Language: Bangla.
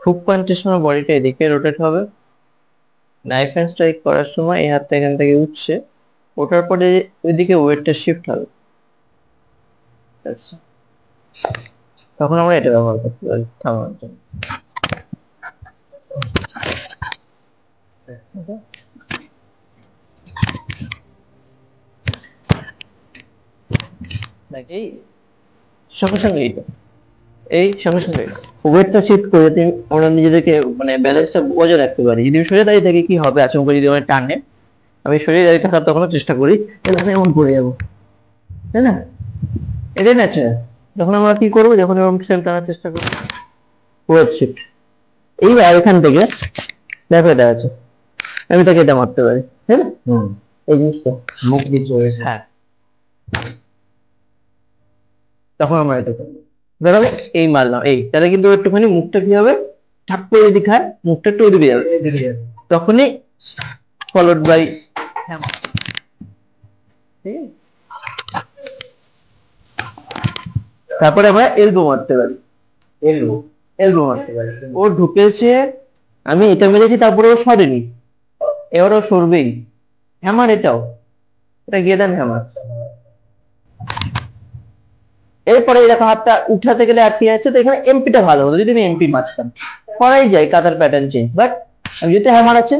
হুক পাঞ্চের সময় বডিটা এদিকে রোটেট হবে, নাইফ হ্যান্ড স্ট্রাইক করার সময় এই হাতটা এখান থেকে উঠছে, ওঠার পরে ওইদিকে ওয়েটটা শিফট হবে। আচ্ছা, তখন আমরা এটা ব্যবহার করতে পারি থামানোর জন্য। এই সঙ্গে সঙ্গে এই সঙ্গে সঙ্গে ওয়েটটা শিফট করে যদি আমরা নিজেদেরকে মানে ব্যালেন্সটা বজায় রাখতে পারি। যদি আমি সোজা দাঁড়িয়ে থাকি কি হবে, আচমকা যদি আমার টানে, আমি সোজা দাঁড়িয়ে থাকার তখনও চেষ্টা করি, তাহলে আমি এমন পড়ে যাবো, তাই না? এটাই ন্যাচারাল। যখন আমরা কি করবো, যখন এরকম সেম টানার চেষ্টা করবো, ওয়েট শিফট। এইবার এখান থেকে দেখো এটা আছে, আমি তাকে এটা মারতে পারি, তাই না? এই জিনিসটা মুখ দিয়ে চলে, হ্যাঁ, তখন আমরা এটা করবো। ধরো আমি এই মারলাম, এই তাহলে কিন্তু একটুখানি মুখটা কি হবে, ঠাপ করে যদি খায়, মুখটা একটু ওদিকে যাবে, তখনই ফলোড বাই হ্যামার। ঠিক আছে, তারপরে আমরা এলবো মারতে পারি, এলবো এলবো মারতে পারি। ও ঢুকেছে, আমি এটা মেরেছি, তারপরে ও সরেনি, এবার ও সরবেই। হ্যামার এটাও, এটা গেদান হ্যামার। এরপরে দেখো হাতটা উঠাতে গেলে আটকে যাচ্ছে, তো এখানে এমপিটা ভালো হতো, যদি আমি এমপি মারতাম, করাই যায় কাতার প্যাটার্ন চেঞ্জ, বাট আমি যেহেতু হ্যামার আছে